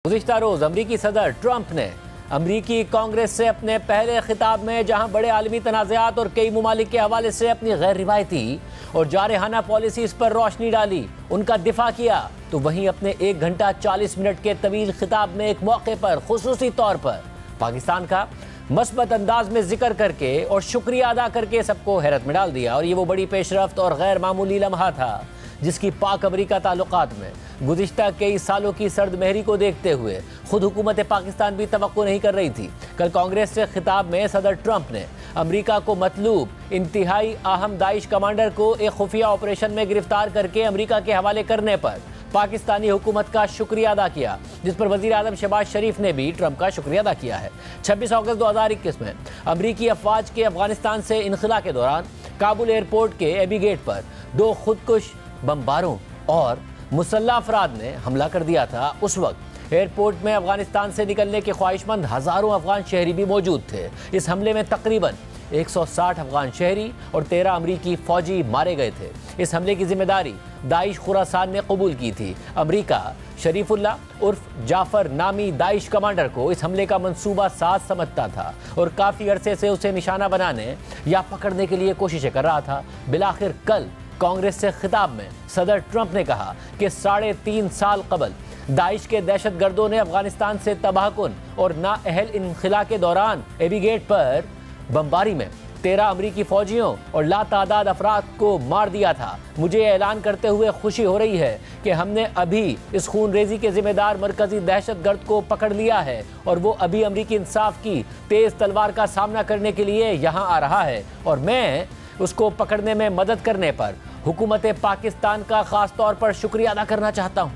गुज़िश्ता रोज अमरीकी सदर ट्रंप ने अमरीकी कांग्रेस से अपने पहले खिताब में जहां बड़े आलमी तनाज़ात और कई ममालिक के हवाले से अपनी गैर रिवायती और जारहाना पॉलिसीज पर रोशनी डाली, उनका दिफा किया, तो वहीं अपने 1 घंटा 40 मिनट के तवील खिताब में एक मौके पर खुसूसी तौर पर पाकिस्तान का मस्बत अंदाज में जिक्र करके और शुक्रिया अदा करके सबको हैरत में डाल दिया। और ये वो बड़ी पेशरफ्त और गैर मामूली लम्हा था जिसकी पाक अमरीका ताल्लुकात में गुज़िश्ता कई सालों की सर्द महरी को देखते हुए खुद हुकूमत पाकिस्तान भी तवक्को नहीं कर रही थी। कल कांग्रेस से खिताब में सदर ट्रंप ने अमरीका को मतलूब इंतहाई अहम दाइश कमांडर को एक खुफिया ऑपरेशन में गिरफ्तार करके अमरीका के हवाले करने पर पाकिस्तानी हुकूमत का शुक्रिया अदा किया, जिस पर वज़ीर आज़म शहबाज शरीफ ने भी ट्रंप का शुक्रिया अदा किया है। 26 अगस्त 2021 में अमरीकी अफवाज के अफगानिस्तान से इनखला के दौरान काबुल एयरपोर्ट के एबी गेट पर 2 खुदकुश बमबारों और मुसल्लह अफराद ने हमला कर दिया था। उस वक्त एयरपोर्ट में अफगानिस्तान से निकलने के ख्वाहिशमंद हज़ारों अफगान शहरी भी मौजूद थे। इस हमले में तकरीबन 160 अफगान शहरी और 13 अमरीकी फौजी मारे गए थे। इस हमले की जिम्मेदारी दाइश खुरासान ने कबूल की थी। अमरीका शरीफुल्लाह उर्फ जाफर नामी दाइश कमांडर को इस हमले का मंसूबा साज समझता था और काफ़ी अरसे से उसे निशाना बनाने या पकड़ने के लिए कोशिशें कर रहा था। बिलाखिर कल कांग्रेस से खिताब में सदर ट्रंप ने कहा कि 3.5 साल कबल दाइश के दहशतगर्दों ने अफगानिस्तान से तबाहकुन और नाअहल इनखला के दौरान एबी गेट पर बमबारी में 13 अमरीकी फौजियों और लातादाद अफराद को मार दिया था। मुझे ऐलान करते हुए खुशी हो रही है कि हमने अभी इस खून रेजी के जिम्मेदार मरकजी दहशतगर्द को पकड़ लिया है और वो अभी अमरीकी इंसाफ की तेज तलवार का सामना करने के लिए यहाँ आ रहा है और मैं उसको पकड़ने में मदद करने पर हुकूमत पाकिस्तान का खास तौर पर शुक्रिया अदा करना चाहता हूँ।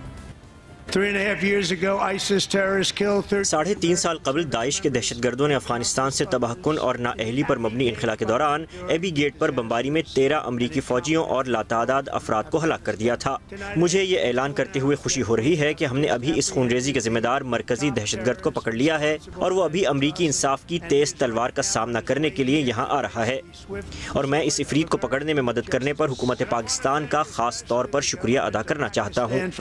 3.5 साल कबल दाइश के दहशतगर्दों ने अफगानिस्तान से तबाहकुन और नाअहली पर मबनी इनखला के दौरान एबी गेट पर बमबारी में 13 अमरीकी फौजियों और लातादाद अफराद को हलाक कर दिया था। मुझे ये ऐलान करते हुए खुशी हो रही है कि हमने अभी इस खूनरेजी के जिम्मेदार मरकजी दहशतगर्द को पकड़ लिया है और वो अभी अमरीकी इंसाफ की तेज तलवार का सामना करने के लिए यहाँ आ रहा है और मैं इस इफरीत को पकड़ने में मदद करने पर हुकूमत पाकिस्तान का खास तौर पर शुक्रिया अदा करना चाहता हूँ।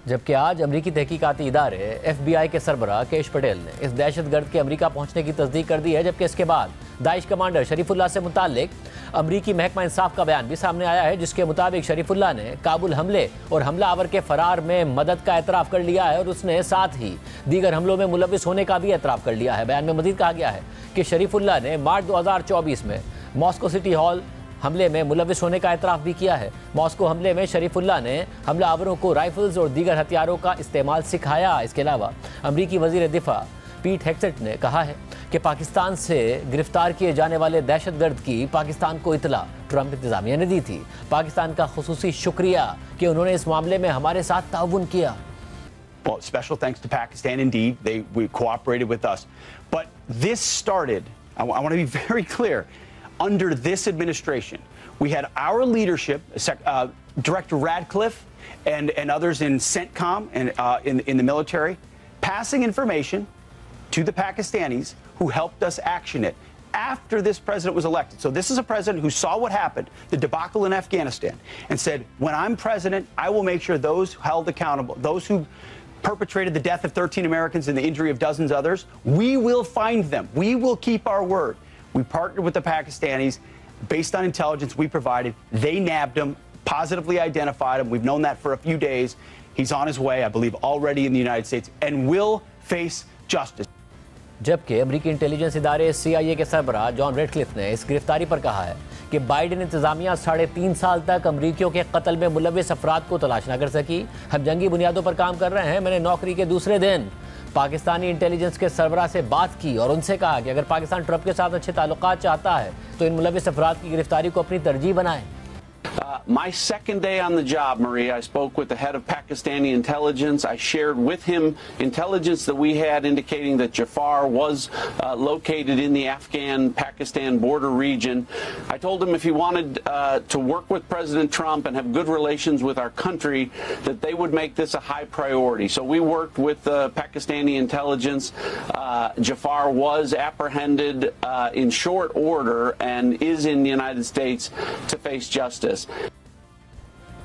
जबकि आज अमरीकी तहकीकाती इदारे FBI के सरबराह केश पटेल ने इस दहशतगर्द के अमरीका पहुंचने की तस्दीक कर दी है, जबकि इसके बाद दाइश कमांडर शरीफुल्लाह से मुताल्लिक अमरीकी महकमा इंसाफ का बयान भी सामने आया है, जिसके मुताबिक शरीफुल्लाह ने काबुल हमले और हमला आवर के फरार में मदद का एतराफ़ कर लिया है और उसने साथ ही दीगर हमलों में मुलविस होने का भी एतराफ़ कर लिया है। बयान में मजीद कहा गया है कि शरीफुल्लाह ने मार्च 2024 में मॉस्को सिटी हॉल हमले में मुलविस होने का एतराफ़ भी किया है। मॉस्को हमले में शरीफुल्लाह ने हमलावरों को राइफल्स और दीगर हथियारों का इस्तेमाल सिखाया। इसके अलावा अमरीकी वज़ीर दिफा पीट हेक्सेट ने कहा है कि पाकिस्तान से गिरफ्तार किए जाने वाले दहशतगर्द की पाकिस्तान को इतला ट्रंप इंतज़ामिया ने दी थी। पाकिस्तान का खुसूसी शुक्रिया कि उन्होंने इस मामले में हमारे साथ ताउन किया। Well, special thanks to Pakistan indeed. We cooperated with us. But this started, I want to be very clear, under this administration. We had our leadership, Director Radcliffe and others in CENTCOM and in the military, passing information to the Pakistanis who helped us action it after this president was elected. So this is a president who saw what happened, the debacle in Afghanistan, and said, when I'm president, I will make sure those held accountable, those who perpetrated the death of 13 Americans and the injury of dozens of others, we will find them. We will keep our word. We partnered with the Pakistanis based on intelligence we provided. They nabbed him, positively identified him. We've known that for a few days. He's on his way, I believe, already in the United States and will face justice. जबकि अमरीकी intelligence इदारे CIA के सरबराह John Radcliffe ने इस गिरफ्तारी पर कहा है कि बाइडेन इंतजामिया 3.5 साल तक अमरीकियों के कत्ल में मुलविस अफराद को तलाश न कर सकी। हम जंगी बुनियादों पर काम कर रहे हैं। मैंने नौकरी के दूसरे दिन पाकिस्तानी इंटेलिजेंस के सरबराह से बात की और उनसे कहा कि अगर पाकिस्तान ट्रंप के साथ अच्छे ताल्लुकात चाहता है तो इन मुलविस अफराद की गिरफ्तारी को अपनी तरजीह बनाए। My second day on the job, Maria, I spoke with the head of Pakistani intelligence. I shared with him intelligence that we had indicating that Jafar was located in the Afghan-Pakistan border region. I told him if he wanted to work with President Trump and have good relations with our country, that they would make this a high priority. So we worked with Pakistani intelligence. Jafar was apprehended in short order and is in the United States to face justice.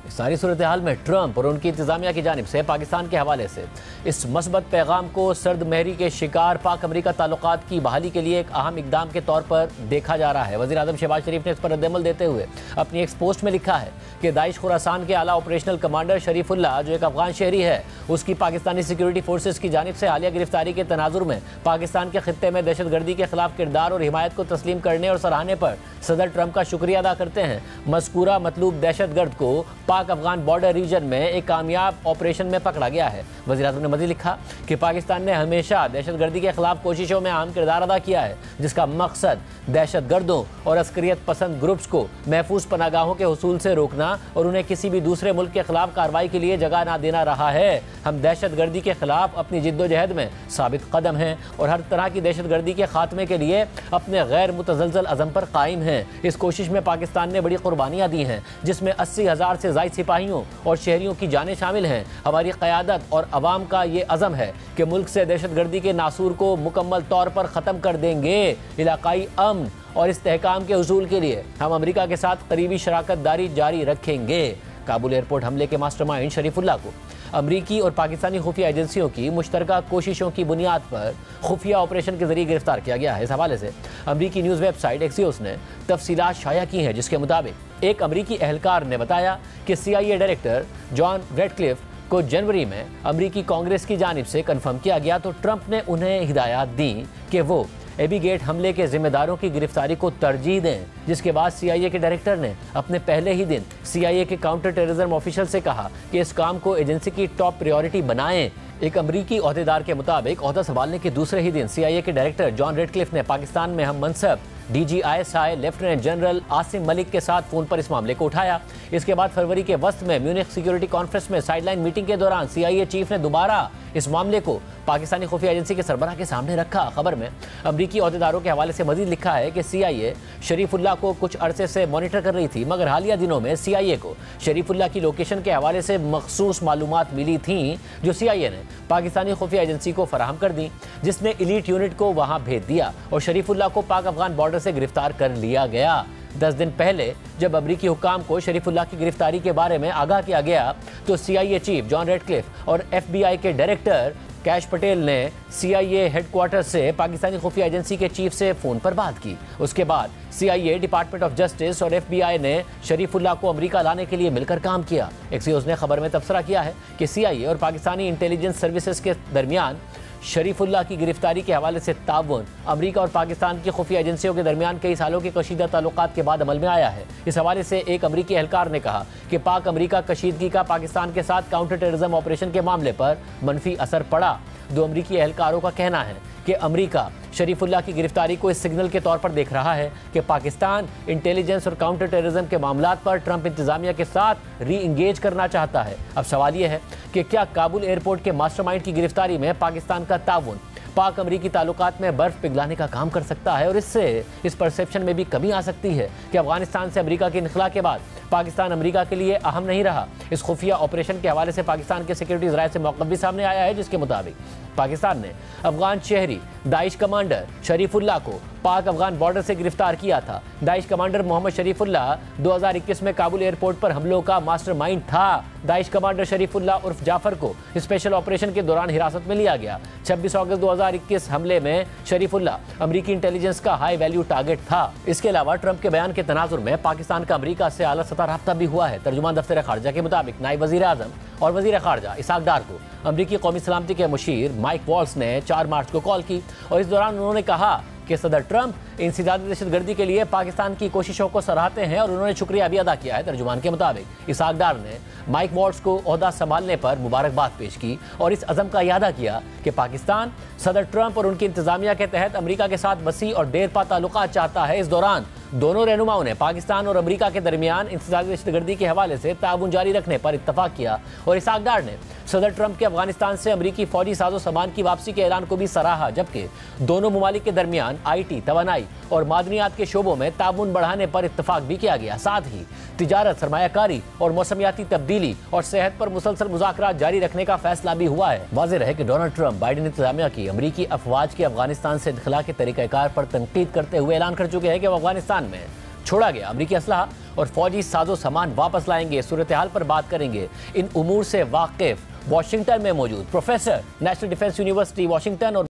इस सारी सूरत हाल में Trump और उनकी इंतजामिया की जानिब से पाकिस्तान के हवाले से इस मस्बत पैगाम को सर्द महरी के शिकार पाक अमरीका ताल्लुकात की बहाली के लिए एक अहम इकदाम के तौर पर देखा जा रहा है। वज़ीर आज़म शहबाज शरीफ ने इस पर रद्द-ए-अमल देते हुए अपनी एक पोस्ट में लिखा है कि दाइश खुरासान के आला ऑपरेशनल कमांडर शरीफुल्लाह, जो एक अफगान शहरी है, उसकी पाकिस्तानी सिक्योरिटी फोर्सेस की जानिब से हालिया गिरफ्तारी के तनाजुर में पाकिस्तान के खित्ते में दहशतगर्दी के खिलाफ किरदार और हिमायत को तस्लीम करने और सराहने पर सदर ट्रंप का शुक्रिया अदा करते हैं। मज़कूरा मतलूब दहशतगर्द को पाक अफगान बॉर्डर रीजन में एक कामयाब ऑपरेशन में पकड़ा गया है। वज़ीर आज़म ने मज़ीद लिखा कि पाकिस्तान ने हमेशा दहशतगर्दी के खिलाफ कोशिशों में अहम किरदार अदा किया है, जिसका मकसद दहशतगर्दों और अस्करियत पसंद ग्रुप्स को महफूज पनागाहों के हुसूल से रोकना और उन्हें किसी भी दूसरे मुल्क के खिलाफ कार्रवाई के लिए जगह ना देना रहा है। हम दहशतगर्दी के खिलाफ अपनी जिद्दोजहद में साबित कदम हैं और हर तरह की दहशतगर्दी के खात्मे के लिए अपने गैर मुतज़लज़ल अज़म पर कायम हैं। इस कोशिश में पाकिस्तान ने बड़ी कुर्बानियाँ दी हैं, जिसमें 80,000 से ज़ायद सिपाहियों और शहरियों की जानें शामिल हैं। हमारी क़यादत और अवाम का ये अज़म है कि मुल्क से दहशतगर्दी के नासूर को मुकम्मल तौर पर ख़त्म कर देंगे। इलाकाई अमन और इस्तेहकाम के हुसूल के लिए हम अमरीका के साथ करीबी शराकत दारी जारी रखेंगे। काबुल एयरपोर्ट हमले के मास्टरमाइंड शरीफुल्लाह को अमरीकी और पाकिस्तानी खुफिया एजेंसियों की मुश्तरका कोशिशों की बुनियाद पर खुफिया ऑपरेशन के जरिए गिरफ्तार किया गया है। इस हवाले से अमरीकी न्यूज़ वेबसाइट एक्सियोस ने तफसीलात शाया की हैं, जिसके मुताबिक एक अमरीकी एहलकार ने बताया कि CIA डायरेक्टर जॉन रेडक्लिफ को जनवरी में अमरीकी कांग्रेस की जानिब से कन्फर्म किया गया तो ट्रंप ने उन्हें हिदायत दी कि वो एबी गेट हमले के जिम्मेदारों की गिरफ्तारी को तरजीह दें, जिसके बाद CIA के डायरेक्टर ने अपने पहले ही दिन CIA के काउंटर टेररिज्म ऑफिसर से कहा कि इस काम को एजेंसी की टॉप प्रायोरिटी बनाएं। एक अमरीकी ओहदेदार के मुताबिक ओहदा संभालने के दूसरे ही दिन CIA के डायरेक्टर जॉन रेडक्लिफ ने पाकिस्तान में हम मनसब DGISI lieutenant general Asim Malik के साथ फ़ोन पर इस मामले को उठाया। इसके बाद फरवरी के वस्त में म्यूनिख सिक्योरिटी कॉन्फ्रेंस में साइडलाइन मीटिंग के दौरान CIA चीफ ने दोबारा इस मामले को पाकिस्तानी खुफिया एजेंसी के सरबराह के सामने रखा। खबर में अमरीकी ओहदेदारों के हवाले से मजीद लिखा है कि CIA शरीफुल्लाह को कुछ अरसे से मॉनिटर कर रही थी, मगर हालिया दिनों में CIA को शरीफुल्लाह की लोकेशन के हवाले से मखसूस मालूमात मिली थी, जो CIA ने पाकिस्तानी खुफिया एजेंसी को फराहम कर दी, जिसने एलीट यूनिट को वहाँ भेज दिया और शरीफुल्लाह को पाक अफगान बॉर्डर से गिरफ्तार कर लिया गया। 10 दिन पहले जब अमरीकी हुकाम को शरीफुल्लाह की गिरफ्तारी के बारे में आगाह किया गया तो CIA चीफ जॉन रेडक्लिफ और FBI के डायरेक्टर कैश पटेल ने CIA हेडक्वार्टर से पाकिस्तानी खुफिया एजेंसी के चीफ से फ़ोन पर बात की। उसके बाद CIA, डिपार्टमेंट ऑफ जस्टिस और FBI ने शरीफुल्लाह को अमेरिका लाने के लिए मिलकर काम किया। एक्सियोस ने खबर में तबसरा किया है कि CIA और पाकिस्तानी इंटेलिजेंस सर्विसेज के दरमियान शरीफुल्लाह की गिरफ्तारी के हवाले से ताउन अमरीका और पाकिस्तान की खुफिया एजेंसियों के दरमियान कई सालों के कशीदा ताल्लुकात के बाद अमल में आया है। इस हवाले से एक अमरीकी एहलकार ने कहा कि पाक अमरीका कशीदगी का पाकिस्तान के साथ काउंटर टेररिज्म ऑपरेशन के मामले पर मनफी असर पड़ा। 2 अमरीकी एहलकारों का कहना है कि अमरीका शरीफुल्लाह की गिरफ्तारी को इस सिग्नल के तौर पर देख रहा है कि पाकिस्तान इंटेलिजेंस और काउंटर टेररिज्म के मामलात पर ट्रंप इंतजामिया के साथ री इंगेज करना चाहता है। अब सवाल यह है कि क्या काबुल एयरपोर्ट के मास्टरमाइंड की गिरफ्तारी में पाकिस्तान का ताउन पाक अमरीकी ताल्लुकात में बर्फ पिघलाने का काम कर सकता है और इससे इस परसेप्शन में भी कमी आ सकती है कि अफगानिस्तान से अमरीका के इनखला के बाद पाकिस्तान अमरीका के लिए अहम नहीं रहा। इस खुफिया ऑपरेशन के हवाले से पाकिस्तान के सिक्योरिटी ज़राए से मौक़िफ़ भी सामने आया है, जिसके मुताबिक पाकिस्तान ने अफगान शहरी दाइश कमांडर शरीफुल्लाह को पाक अफगान बॉर्डर से गिरफ्तार किया था। दाइश कमांडर मोहम्मद शरीफुल्लाह 2021 में काबुल एयरपोर्ट पर हमलों का मास्टरमाइंड था। दाइश कमांडर शरीफुल्लाह उर्फ जाफर को स्पेशल ऑपरेशन के दौरान हिरासत में लिया गया। 26 अगस्त 2021 हमले में शरीफुल्लाह अमरीकी इंटेलिजेंस का हाई वैल्यू टारगेट था। इसके अलावा ट्रंप के बयान के तनाजुर में पाकिस्तान का अमरीका से आला सतह राब्ता भी हुआ है। तर्जुमान दफ्तर खारजा के मुताबिक नायब वज़ीर आज़म और वज़ीर खारजा इसाक डार को अमरीकी कौमी सलामती के मुशीर माइक वॉल्स ने 4 मार्च को कॉल की और इस दौरान उन्होंने कहा कि सदर ट्रंप इंसदादी दहशतगर्दी के लिए पाकिस्तान की कोशिशों को सराहते हैं और उन्होंने शुक्रिया भी अदा किया है। तर्जुमान के मुताबिक इसाक डार ने माइक वॉल्स को ओहदा संभालने पर मुबारकबाद पेश की और इस अज़म का इयादा किया कि पाकिस्तान सदर ट्रंप और उनकी इंतजामिया के तहत अमरीका के साथ वसी और देरपा ताल्लुकात चाहता है। इस दौरान दोनों रहनुमाओं ने पाकिस्तान और अमरीका के दरमियान इंसदादी दहशतगर्दी के हवाले से ताउन जारी रखने पर इत्तफाक किया और इसाक डार ने सदर ट्रंप के अफगानिस्तान से अमरीकी फौजी साजो सामान की वापसी के ऐलान को भी सराहा, जबकि दोनों ममालिक के दरमियान IT, तवानाई और मादनियात के शोबों में ताउन बढ़ाने पर इत्तफाक भी किया गया। साथ ही तिजारत, सरमायाकारी और मौसमियाती तब्दीली और सेहत पर मुसलसल मुज़ाकरात जारी रखने का फैसला भी हुआ है। वाज़ेह है कि डोनाल्ड ट्रंप बाइडेन इंतजामिया की अमरीकी अफवाज के अफगानिस्तान से इनखला के तरीक़ाकार पर तनकीद करते हुए ऐलान कर चुके हैं कि अफगानिस्तान में छोड़ा गया अमरीकी असलहा और फौजी साजो सामान वापस लाएंगे। सूरत हाल पर बात करेंगे। इन उमूर से वाकिफ वॉशिंगटन में मौजूद professor national defence university Washington और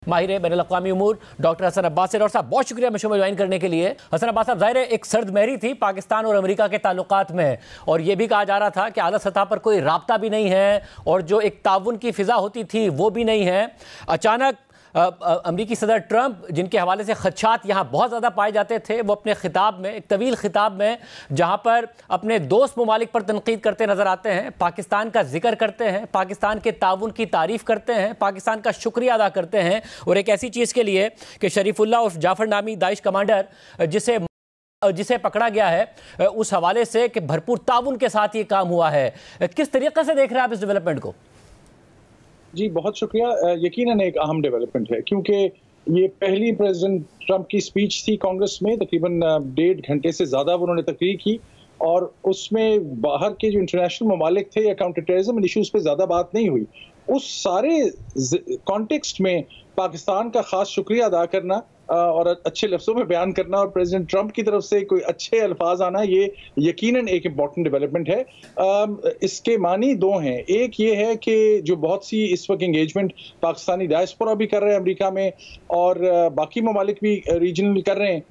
माहिर बैनुल अक़वामी उमूर डॉक्टर हसन अब्बास से। डॉक्टर साहब बहुत शुक्रिया मशो में ज्वाइन करने के लिए। हसन अब्बास साहब, ज़ाहिर है एक सर्द महरी थी पाकिस्तान और अमेरिका के ताल्लुकात में, और ये भी कहा जा रहा था कि आला सतह पर कोई राब्ता भी नहीं है और जो एक ताउन की फ़िज़ा होती थी वो भी नहीं है। अचानक अमरीकी सदर ट्रंप, जिनके हवाले से खदशात यहाँ बहुत ज़्यादा पाए जाते थे, वो अपने खिताब में, एक तवील खिताब में जहाँ पर अपने दोस्त ममालिक पर तनकीद करते नज़र आते हैं, पाकिस्तान का जिक्र करते हैं, पाकिस्तान के ताउन की तारीफ़ करते हैं, पाकिस्तान का शुक्रिया अदा करते हैं, और एक ऐसी चीज़ के लिए कि शरीफुल्लाह उर्फ जाफर नामी दाइश कमांडर जिसे पकड़ा गया है, उस हवाले से कि भरपूर ताउन के साथ ये काम हुआ है। किस तरीके से देख रहे हैं आप इस डेवलपमेंट को? जी बहुत शुक्रिया। यकीनन एक अहम डेवलपमेंट है, क्योंकि ये पहली प्रेसिडेंट ट्रंप की स्पीच थी कांग्रेस में। तकरीबन 1.5 घंटे से ज़्यादा उन्होंने तकरीर की, और उसमें बाहर के जो इंटरनेशनल ममालिक थे या काउंटर टेररिज्म इशूज़ पे ज़्यादा बात नहीं हुई। उस सारे कॉन्टेक्स्ट में पाकिस्तान का ख़ास शुक्रिया अदा करना और अच्छे लफ्ज़ों में बयान करना और प्रेसिडेंट ट्रंप की तरफ से कोई अच्छे अल्फाज आना, ये यकीनन एक इम्पॉर्टेंट डेवलपमेंट है। इसके मानी दो हैं। एक ये है कि जो बहुत सी इस वक्त इंगेजमेंट पाकिस्तानी डायस्पोरा भी कर रहे हैं अमेरिका में, और बाकी ममालिक भी रीजनल कर रहे हैं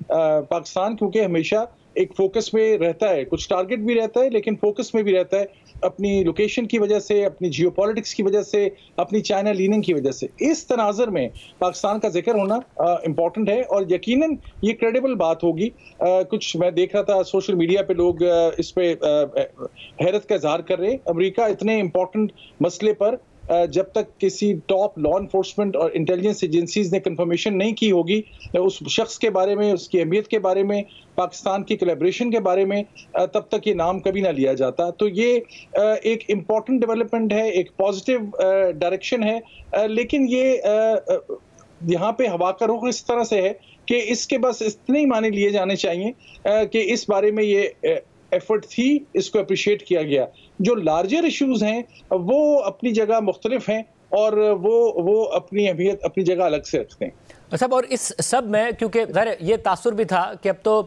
पाकिस्तान, क्योंकि हमेशा एक फोकस में रहता है, कुछ टारगेट भी रहता है लेकिन फोकस में भी रहता है, अपनी लोकेशन की वजह से, अपनी जियोपॉलिटिक्स की वजह से, अपनी चाइना लीनिंग की वजह से। इस तनाज़ुर में पाकिस्तान का जिक्र होना इम्पॉर्टेंट है, और यकीनन ये क्रेडिबल बात होगी। कुछ मैं देख रहा था सोशल मीडिया पे लोग इस पे हैरत का इजहार कर रहे हैं। अमेरिका इतने इम्पॉर्टेंट मसले पर जब तक किसी टॉप लॉ इन्फोर्समेंट और इंटेलिजेंस एजेंसीज ने कंफर्मेशन नहीं की होगी उस शख्स के बारे में, उसकी अहमियत के बारे में, पाकिस्तान की कोलैबोरेशन के बारे में, तब तक ये नाम कभी ना लिया जाता। तो ये एक इम्पॉर्टेंट डेवलपमेंट है, एक पॉजिटिव डायरेक्शन है, लेकिन ये यहाँ पे हवा का रुख इस तरह से है कि इसके बस इतने ही माने लिए जाने चाहिए कि इस बारे में ये एफर्ट थी, इसको अप्रिशिएट किया गया। जो लार्जर इश्यूज हैं वो अपनी जगह मुख्तलिफ हैं, और वो अपनी अहमियत अपनी जगह अलग से रखते हैं। सब और इस सब में क्योंकि ज़ाहिर ये तासुर भी था कि अब तो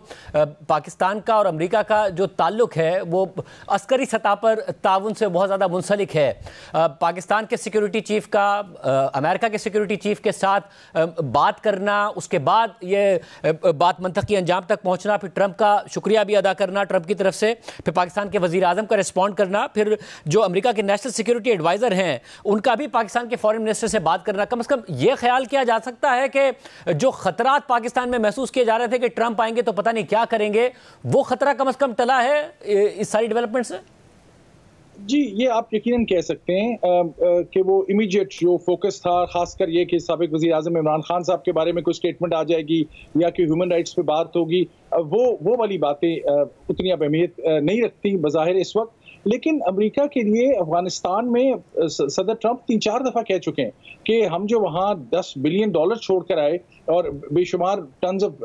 पाकिस्तान का और अमेरिका का जो ताल्लुक है वो अस्करी सतह पर ताउन से बहुत ज़्यादा मुंसलिक है। पाकिस्तान के सिक्योरिटी चीफ का अमेरिका के सिक्योरिटी चीफ के साथ बात करना, उसके बाद ये बात मंतकी अंजाम तक पहुँचना, फिर ट्रंप का शुक्रिया भी अदा करना ट्रंप की तरफ से, फिर पाकिस्तान के वज़ीर आज़म का रिस्पॉन्ड करना, फिर जो अमेरिका के नेशनल सिक्योरिटी एडवाइज़र हैं उनका भी पाकिस्तान के फॉरेन मिनिस्टर से बात करना। कम से कम ये ख्याल किया जा सकता है कि जो खतरात पाकिस्तान में महसूस किए जा रहे थे कि ट्रंप आएंगे तो पता नहीं क्या करेंगे, वो खतरा कम से कम टला है इस सारी डेवलपमेंट से? जी ये आप यकीनन कह सकते हैं कि वो इमीडिएट जो फोकस था, खासकर ये कि साबिक वज़ीर आज़म इमरान खान साहब के बारे में कोई स्टेटमेंट आ जाएगी या कि ह्यूमन राइट्स पे बात होगी, वो वाली बातें उतनी अब अहमियत नहीं रखती बज़ाहिर इस वक्त। लेकिन अमेरिका के लिए अफगानिस्तान में सदर ट्रंप 3-4 दफ़ा कह चुके हैं कि हम जो वहाँ $10 बिलियन छोड़कर आए और बेशुमार टन्स ऑफ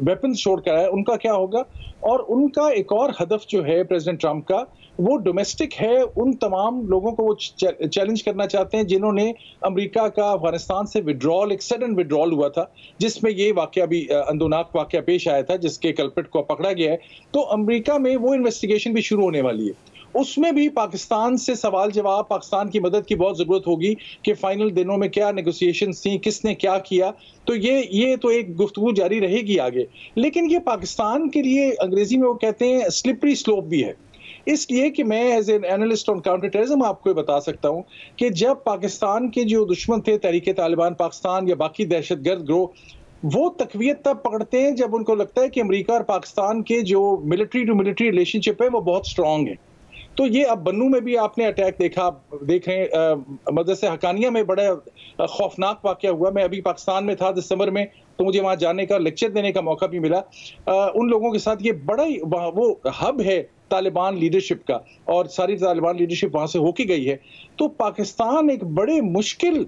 वेपन्स छोड़कर आए, उनका क्या होगा। और उनका एक और हदफ जो है प्रेसिडेंट ट्रंप का, वो डोमेस्टिक है। उन तमाम लोगों को वो चैलेंज करना चाहते हैं जिन्होंने अमेरिका का अफगानिस्तान से विड्रॉल, एक सडन विड्रॉल हुआ था, जिसमें ये वाकया भी अंदोनाक वाकया पेश आया था, जिसके कल्प्रिट को पकड़ा गया है। तो अमेरिका में वो इन्वेस्टिगेशन भी शुरू होने वाली है। उसमें भी पाकिस्तान से सवाल जवाब, पाकिस्तान की मदद की बहुत ज़रूरत होगी कि फाइनल दिनों में क्या नेगोशिएशंस थी, किसने क्या किया। तो ये तो एक गुफ्तगू जारी रहेगी आगे। लेकिन ये पाकिस्तान के लिए अंग्रेजी में वो कहते हैं स्लिपरी स्लोप भी है, इसलिए कि मैं as an analyst on counter terrorism आपको ये बता सकता हूं कि जब पाकिस्तान के जो दुश्मन थे तहरीक तालिबान पाकिस्तान या बाकी दहशतगर्द ग्रोह, वो तकवीयत तब पकड़ते हैं जब उनको लगता है कि अमेरिका और पाकिस्तान के जो मिलिट्री टू मिलिट्री रिलेशनशिप है वो बहुत स्ट्रांग है। तो ये अब बन्नू में भी आपने अटैक देख रहे हैं, मदरसे हकानिया में बड़ा खौफनाक वाकया हुआ। मैं अभी पाकिस्तान में था दिसंबर में, तो मुझे वहाँ जाने का, लेक्चर देने का मौका भी मिला उन लोगों के साथ। ये बड़ा ही वो हब है तालिबान लीडरशिप का, और सारी तालिबान लीडरशिप वहाँ से होके गई है। तो पाकिस्तान एक बड़े मुश्किल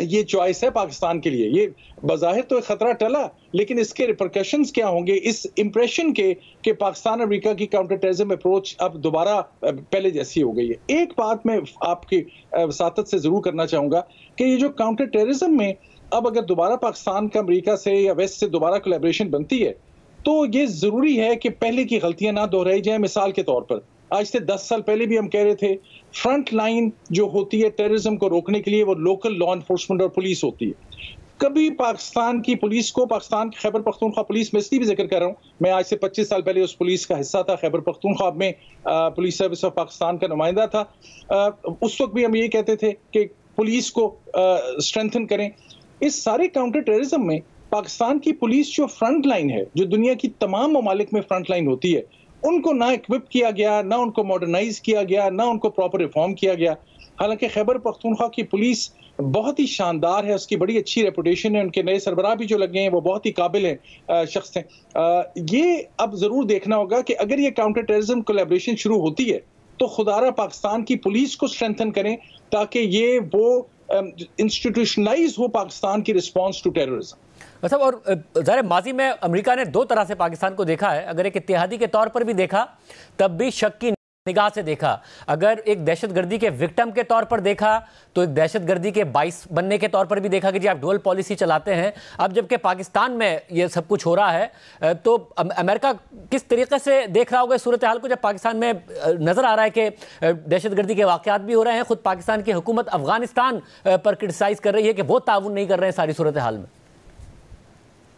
ये चॉइस है पाकिस्तान के लिए। ये बज़ाहिर तो एक खतरा टला, लेकिन इसके रिपरकशंस क्या होंगे इस इंप्रेशन के कि पाकिस्तान अमेरिका की काउंटर टेररिज्म अप्रोच अब दोबारा पहले जैसी हो गई है। एक बात मैं आपकी वसातत से जरूर करना चाहूंगा कि ये जो काउंटर टेररिज्म में अब अगर दोबारा पाकिस्तान का अमेरिका से या वेस्ट से दोबारा कोलैबोरेशन बनती है, तो ये ज़रूरी है कि पहले की गलतियां ना दोहराई जाए। मिसाल के तौर पर आज से 10 साल पहले भी हम कह रहे थे फ्रंट लाइन जो होती है टेररिज्म को रोकने के लिए वो लोकल लॉ एनफोर्समेंट और पुलिस होती है। कभी पाकिस्तान की पुलिस को, पाकिस्तान की खैबर पख्तूनख्वा पुलिस में इसलिए भी जिक्र कर रहा हूँ, मैं आज से 25 साल पहले उस पुलिस का हिस्सा था, खैबर पख्तूनख्वा में पुलिस सर्विस ऑफ पाकिस्तान का नुमाइंदा था। उस वक्त भी हम ये कहते थे कि पुलिस को स्ट्रेंथन करें। इस सारे काउंटर टेररिज्म में पाकिस्तान की पुलिस जो फ्रंट लाइन है, जो दुनिया की तमाम ममालिक में फ्रंट लाइन होती है, उनको ना इक्विप किया गया, ना उनको मॉडर्नाइज किया गया, ना उनको प्रॉपर रिफॉर्म किया गया। हालांकि खैबर पख्तूनख्वा की पुलिस बहुत ही शानदार है, उसकी बड़ी अच्छी रेपुटेशन है, उनके नए सरबराह भी जो लगे हैं वो बहुत ही काबिल हैं, शख्स हैं। ये अब जरूर देखना होगा कि अगर ये काउंटर टेररिज्म कोलैबोरेशन शुरू होती है तो खुदारा पाकिस्तान की पुलिस को स्ट्रेंथन करें ताकि ये वो इंस्टीट्यूशनलाइज हो पाकिस्तान की रिस्पॉन्स टू टेररिज्म। मतलब और ज़ाहिर माजी में अमेरिका ने दो तरह से पाकिस्तान को देखा है। अगर एक इत्तेहादी के तौर पर भी देखा तब भी शक की निगाह से देखा, अगर एक दहशतगर्दी के विक्टिम के तौर पर देखा तो एक दहशतगर्दी के बाइस बनने के तौर पर भी देखा कि जी आप डुअल पॉलिसी चलाते हैं। अब जबकि पाकिस्तान में ये सब कुछ हो रहा है तो अमेरिका किस तरीके से देख रहा होगा सूरत हाल को, जब पाकिस्तान में नजर आ रहा है कि दहशतगर्दी के वाक़यात भी हो रहे हैं, खुद पाकिस्तान की हुकूमत अफगानिस्तान पर क्रिटिसाइज कर रही है कि वो ताउन नहीं कर रहे हैं सारी सूरत हाल में।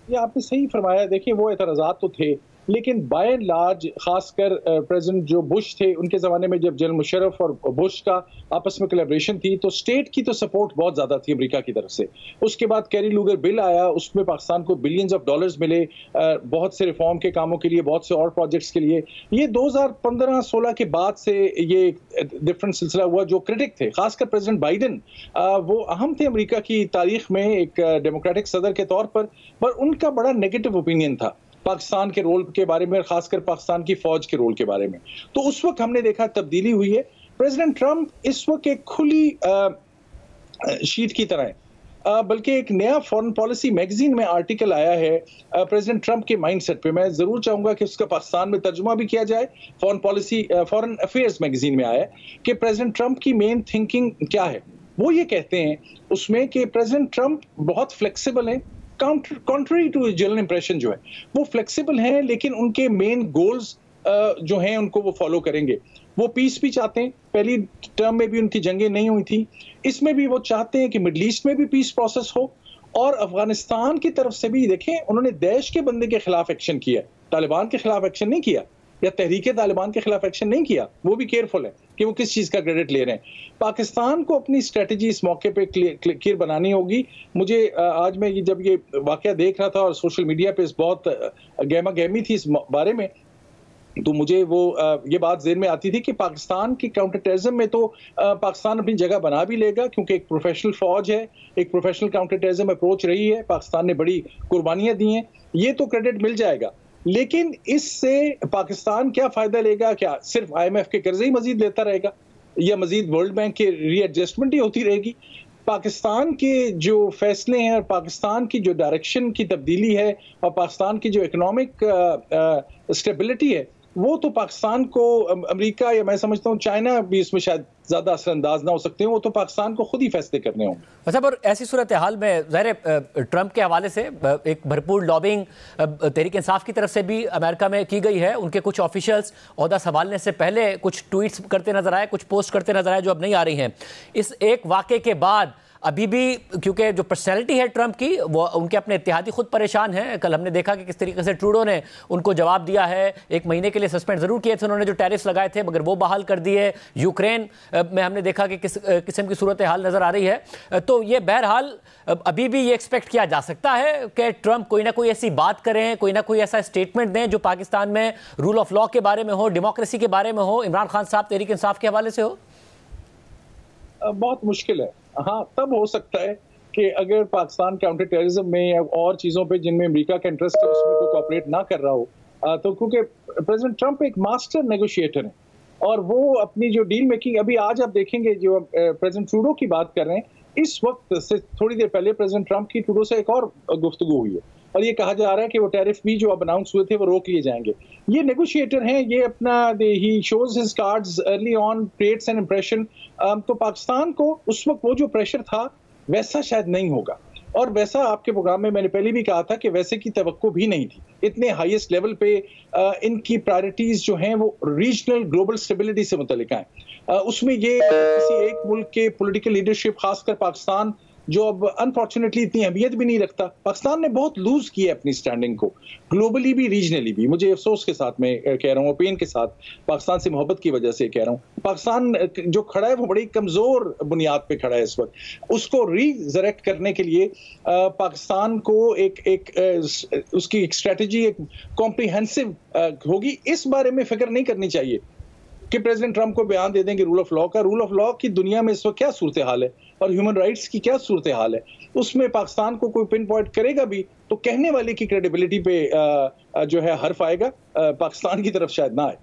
ये आपने सही फरमाया। देखिए वो एतराज़ात तो थे, लेकिन बाय एंड लार्ज खासकर प्रेसिडेंट जो बुश थे उनके ज़माने में जब जनरल मुशर्रफ और बुश का आपस में कोलैबोरेशन थी तो स्टेट की तो सपोर्ट बहुत ज़्यादा थी अमेरिका की तरफ से। उसके बाद कैरी लूगर बिल आया, उसमें पाकिस्तान को बिलियंस ऑफ डॉलर्स मिले बहुत से रिफॉर्म के कामों के लिए, बहुत से और प्रोजेक्ट्स के लिए। ये 2015-16 के बाद से ये डिफरेंट सिलसिला हुआ। जो क्रिटिक थे खासकर प्रेसिडेंट बाइडन, वो अहम थे अमेरिका की तारीख में एक डेमोक्रेटिक सदर के तौर पर उनका बड़ा नेगेटिव ओपिनियन था पाकिस्तान के रोल के बारे में, खासकर पाकिस्तान की फौज के रोल के बारे में। तो उस वक्त हमने देखा तब्दीली हुई है। प्रेसिडेंट ट्रंप इस वक्त एक खुली शीट की तरह है, बल्कि एक नया फॉरेन पॉलिसी मैगजीन में आर्टिकल आया है प्रेसिडेंट ट्रंप के माइंडसेट पे। मैं जरूर चाहूंगा कि उसका पाकिस्तान में तर्जुमा भी किया जाए। Foreign policy foreign affairs magazine में आया है कि प्रेसिडेंट ट्रंप की मेन थिंकिंग क्या है। वो ये कहते हैं उसमें कि प्रेसिडेंट ट्रंप बहुत फ्लेक्सिबल हैं, कॉन्ट्ररी टू जनरल इंप्रेशन जो है वो फ्लेक्सिबल हैं, लेकिन उनके मेन गोल्स जो हैं उनको वो फॉलो करेंगे। वो पीस भी चाहते हैं, पहली टर्म में भी उनकी जंगें नहीं हुई थी, इसमें भी वो चाहते हैं कि मिडल ईस्ट में भी पीस प्रोसेस हो। और अफगानिस्तान की तरफ से भी देखें, उन्होंने दैश के बंदे के खिलाफ एक्शन किया, तालिबान के खिलाफ एक्शन नहीं किया या तहरीक तालिबान के खिलाफ एक्शन नहीं किया। वो भी केयरफुल है कि वो किस चीज़ का क्रेडिट ले रहे हैं। पाकिस्तान को अपनी स्ट्रेटजी इस मौके पे क्लियर बनानी होगी। मुझे आज मैं जब ये वाकया देख रहा था और सोशल मीडिया पे इस बहुत गहमा गहमी थी इस बारे में, तो मुझे वो ये बात ज़हन में आती थी कि पाकिस्तान की काउंटर टेररिज्म में तो पाकिस्तान अपनी जगह बना भी लेगा, क्योंकि एक प्रोफेशनल फौज है, एक प्रोफेशनल काउंटर टेररिज्म अप्रोच रही है, पाकिस्तान ने बड़ी कुर्बानियाँ दी हैं, ये तो क्रेडिट मिल जाएगा। लेकिन इससे पाकिस्तान क्या फायदा लेगा? क्या सिर्फ IMF के कर्जे ही मजीद लेता रहेगा या मजीद वर्ल्ड बैंक के रीएडजस्टमेंट ही होती रहेगी? पाकिस्तान के जो फैसले हैं और पाकिस्तान की जो डायरेक्शन की तब्दीली है और पाकिस्तान की जो इकोनॉमिक स्टेबिलिटी है, वो तो पाकिस्तान को अमेरिका या मैं समझता हूँ चाइना भी इसमें शायद ज़्यादा असरअंदाज ना हो सकते हैं। वो तो पाकिस्तान को खुद ही फैसले करने होंगे। अच्छा, पर ऐसी सूरत हाल में ज़ाहिर ट्रंप के हवाले से एक भरपूर लॉबिंग तहरीक इंसाफ की तरफ से भी अमेरिका में की गई है। उनके कुछ ऑफिशियल्स ओहदा संभालने से पहले कुछ ट्वीट्स करते नजर आए, कुछ पोस्ट करते नजर आए जो अब नहीं आ रही हैं। इस एक वाक़े के बाद अभी भी क्योंकि जो पर्सनैलिटी है ट्रंप की, वो उनके अपने इत्तेहादी खुद परेशान हैं। कल हमने देखा कि किस तरीके से ट्रूडो ने उनको जवाब दिया है। 1 महीने के लिए सस्पेंड ज़रूर किए थे उन्होंने जो टैरिफ्स लगाए थे, मगर वो बहाल कर दिए। यूक्रेन में हमने देखा कि किस किस्म की सूरत हाल नज़र आ रही है। तो ये बहरहाल अभी भी ये एक्सपेक्ट किया जा सकता है कि ट्रंप कोई ना कोई ऐसी बात करें, कोई ना कोई ऐसा स्टेटमेंट दें जो पाकिस्तान में रूल ऑफ लॉ के बारे में हो, डेमोक्रेसी के बारे में हो, इमरान खान साहब तहरीक इंसाफ के हवाले से हो। बहुत मुश्किल है। हाँ, तब हो सकता है कि अगर पाकिस्तान काउंटर टेररिज्म में या और चीज़ों पे जिनमें अमेरिका का इंटरेस्ट है उसमें कोई कोऑपरेट ना कर रहा हो, तो क्योंकि प्रेसिडेंट ट्रंप एक मास्टर नेगोशिएटर है और वो अपनी जो डील मेकिंग, अभी आज आप देखेंगे जो प्रेसिडेंट ट्रूडो की बात कर रहे हैं, इस वक्त से थोड़ी देर पहले प्रेसिडेंट ट्रंप की ट्रूडो से एक और गुफ्तगू हुई है और ये कहा जा रहा है कि वो टैरिफ भी जो अब अनाउंस हुए थे वो रोक लिए जाएंगे। ये नेगोशिएटर हैं, ये अपना ही shows his cards early on, creates an impression. तो पाकिस्तान को उस वक्त वो जो प्रेशर था वैसा शायद नहीं होगा। और वैसा आपके प्रोग्राम में मैंने पहले भी कहा था कि वैसे की तवक्को भी नहीं थी। इतने हाईएस्ट लेवल पे इनकी प्रायोरिटीज जो हैं वो रीजनल ग्लोबल स्टेबिलिटी से मुतल्लिक हैं। उसमें ये किसी एक मुल्क के पॉलिटिकल लीडरशिप, खासकर पाकिस्तान, जो अब अनफॉर्चुनेटली इतनी अहमियत भी नहीं रखता। पाकिस्तान ने बहुत लूज किया अपनी स्टैंडिंग को, ग्लोबली भी रीजनली भी। मुझे अफसोस के साथ मैं कह रहा हूँ, पेन के साथ, पाकिस्तान से मोहब्बत की वजह से कह रहा हूँ। पाकिस्तान जो खड़ा है वो बड़ी कमजोर बुनियाद पे खड़ा है इस वक्त। उसको रीजरेक्ट करने के लिए पाकिस्तान को उसकी एक स्ट्रेटजी, एक कॉम्प्रिहेंसिव होगी। इस बारे में फिक्र नहीं करनी चाहिए कि प्रेसिडेंट ट्रंप को बयान दे देंगे रूल ऑफ लॉ का। रूल ऑफ लॉ की दुनिया में इस वक्त क्या सूरत हाल है और ह्यूमन राइट्स की क्या सूरत हाल है, उसमें पाकिस्तान को कोई पिन पॉइंट करेगा भी तो कहने वाले की क्रेडिबिलिटी पे जो है हर्फ आएगा, पाकिस्तान की तरफ शायद ना आए।